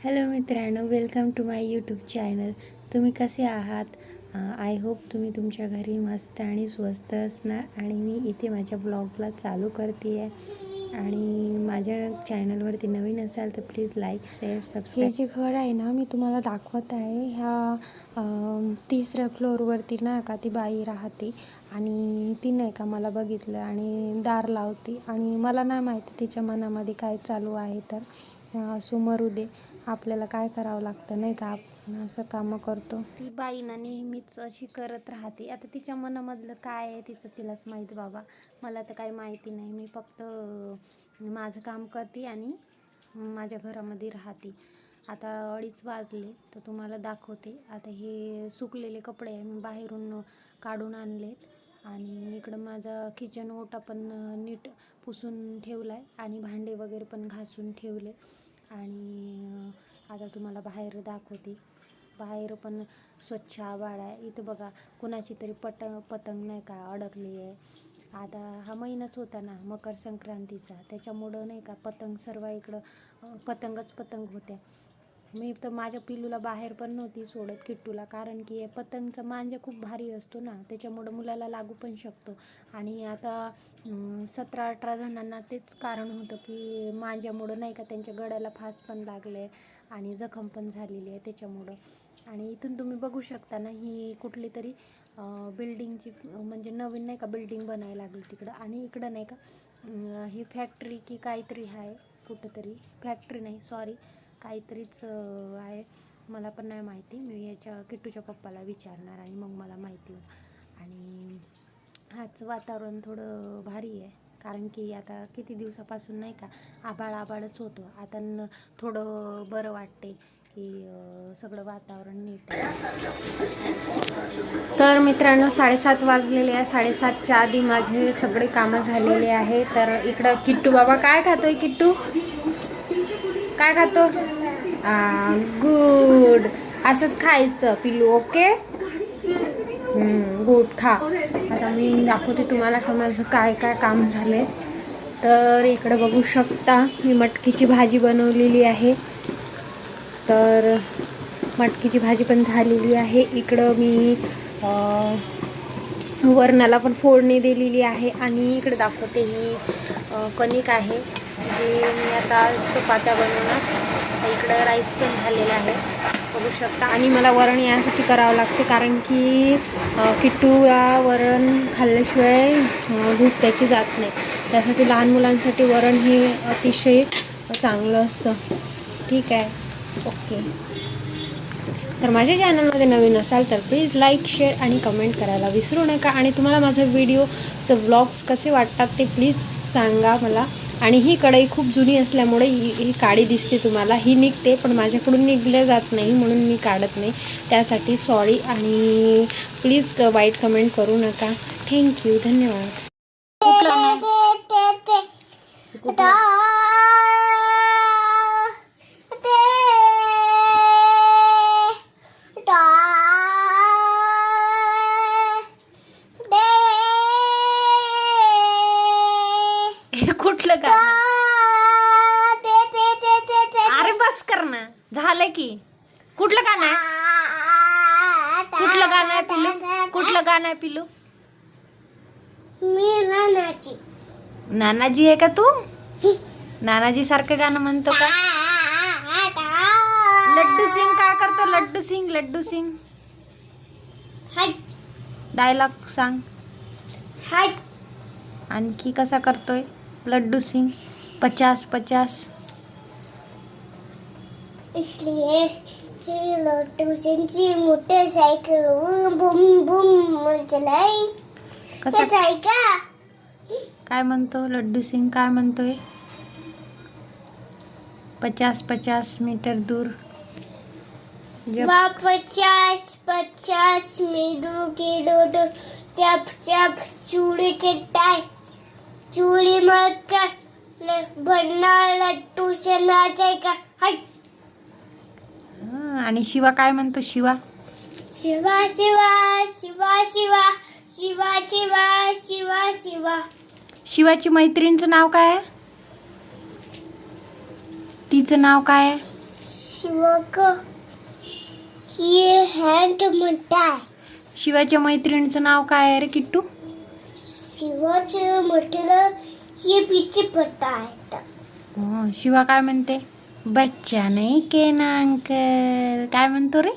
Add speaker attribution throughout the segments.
Speaker 1: Hello मित्रांनो, welcome to my YouTube channel. तुम्ही कसे आहात? आय होप तुम्ही तुमच्या घरी मस्त आणि स्वस्त असणार. आणि मी इथे माझ्या ब्लॉगला चालू करते आहे. आणि माझ्या चॅनलवरती नवीन असाल तर प्लीज लाईक, शेअर, सबस्क्राईब. हे जे घर आहे ना, मी तुम्हाला दाखवत आहे. ह्या 3ऱ्या फ्लोअरवरती नाही का ती बाई राहते. आणि ती नाही का मला बघितलं आणि दार लावते. आणि मला नाही माहिती तिच्या मनामध्ये काय चालू आहे. तर असो, मरू दे. आपल्याला काय करावं लागतं नाही का, आपण असं कामं करतो. ती बाई ना नेहमीच अशी करत राहते. आता तिच्या मनामधलं काय आहे तिलाच माहीत बाबा. मला तर काही माहिती नाही. मी फक्त माझं काम करते आणि माझ्या घरामध्ये राहते. आता 2:30 वाजले तर तुम्हाला दाखवते. आता हे सुकलेले कपडे आहे, मी बाहेरून काढून आणलेत. आणि इकडं माझा किचन ओटा पण नीट पुसून ठेवला आहे आणि भांडे वगैरे पण घासून ठेवले. आणि आता तुम्हाला बाहेर दाखवते. बाहेर पण स्वच्छ आभाळ आहे. इथं बघा कुणाची तरी पतंग नाही का अडकली आहे. आता हा महिनाच होता ना मकर संक्रांतीचा, त्याच्यामुळं नाही का पतंग सर्व इकडं पतंग होत्या. मी तर माझ्या पिल्लूला बाहेर पण नव्हती सोडत, किट्टूला, कारण की पतंगचा मांजा खूप भारी असतो ना, त्याच्यामुळं मुलाला लागू पण शकतो. आणि आता 17-18 जणांना तेच कारण होतं की मांज्यामुळं नाही का त्यांच्या गळ्याला फास पण लागले आणि जखम पण झालेली आहे त्याच्यामुळं. आणि इथून तुम्ही बघू शकता ना, ही कुठली तरी बिल्डिंगची म्हणजे नवीन नाही का बिल्डिंग बनायला लागली तिकडं. आणि इकडं नाही का ही फॅक्टरी की काहीतरी आहे, कुठंतरी फॅक्टरी नाही, सॉरी, काहीतरीच आहे. मला पण नाही माहिती. मी याच्या किट्टूच्या पप्पाला विचारणार आणि मग मला माहिती होईल. आणि आजचं वातावरण थोडं भारी आहे, कारण की आता किती दिवसापासून नाही का आभाळच होतं. आता थोडं बरं वाटते की सगळं वातावरण नीट आहे. तर मित्रांनो 7:30 वाजलेले आहे. 7:30च्या आधी माझे सगळे कामं झालेले आहे. तर इकडं किट्टू बाबा काय खातोय? किट्टू काय खातो? गुड. असंच खायचं पिल्लू, ओके? गुड, खा. आता मी दाखवते तुम्हाला का माझं काय काय काम झाले. तर इकडे बघू शकता मी मटकीची भाजी बनवलेली आहे. तर मटकीची भाजी पण झालेली आहे. इकडं मी वरणाला पण फोडणी दिलेली आहे. आणि इकडे दाखवते ही कणिक आहे जी मी आता चपात्या बनवणार. इकडं राईस पण झालेला आहे, बघू शकता. आणि मला वरण यासाठी करावं लागते कारण की किट्टूला वरण खाल्ल्याशिवाय भूक त्याची जात नाही. त्यासाठी लहान मुलांसाठी वरण हे अतिशय चांगलं असतं. ठीक आहे, ओके. तर माझ्या चॅनलमध्ये नवीन असाल तर प्लीज लाईक, शेअर आणि कमेंट करायला विसरू नका. आणि तुम्हाला माझं व्हिडिओचं व्लॉग्स कसे वाटतात ते प्लीज सांगा मला. आणि ही कढई खूप जुनी असल्यामुळे ही काळी दिसते तुम्हाला. ही निघते पण माझ्याकडून निघल्या जात नाही, म्हणून मी काढत नाही. त्यासाठी सॉरी. आणि प्लीज वाईट कमेंट करू नका. थँक्यू, धन्यवाद. कुठलं गाणं? अरे बस कर ना, झालं की. कुठलं गाणं आहे? कुठलं गाणं आहे पिल्लू? कुठलं गाणं आहे पिल्लू?
Speaker 2: मी नानाची.
Speaker 1: नानाजी आहे का तू? नानाजी सारखं गाणं म्हणतो का? लड्डू सिंग काय करतो? लड्डू सिंग डायलॉग सांग. आणखी कसा करतोय लड्डू सिंग? 50-50.
Speaker 2: इसलिए ही लड्डू सिंगची मोटरसायकल बूम बूम चलाई.
Speaker 1: कसा
Speaker 2: का
Speaker 1: काय म्हणतो लड्डू सिंग? काय म्हणतोय? 50-50 मीटर दूर
Speaker 2: 50 मीटर के दो चप चूड़ी के टाई चूड़ी मत कर बनना लड्डू से नाचेगा.
Speaker 1: आणि शिवा काय म्हणतो? शिवा
Speaker 2: शिवा शिवा शिवा शिवा शिवा शिवा शिवा शिवा.
Speaker 1: शिवाची मैत्रिणीचं नाव काय आहे? तिचं नाव काय आहे?
Speaker 2: शिवा का ये हँड म्हणताय.
Speaker 1: शिवाच्या मैत्रिणीचं नाव काय आहे रे किट्टू?
Speaker 2: शिवाचं म्हटलं हे पीछे पट्टा आहे.
Speaker 1: शिवा काय म्हणते? बच्चा नाही के ना अंकल काय म्हणतो रे?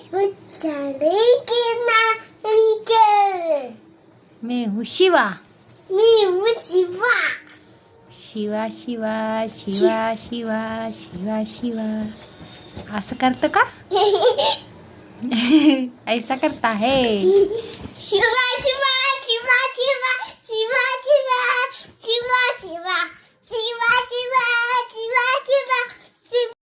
Speaker 2: चाले के ना अंकल.
Speaker 1: मी हूँ शिवा.
Speaker 2: मी हूँ शिवा.
Speaker 1: शिवा शिवा शिवा शिवा शिवा शिवा असं करतं का? ऐसा करता है.
Speaker 2: शिवा शिवा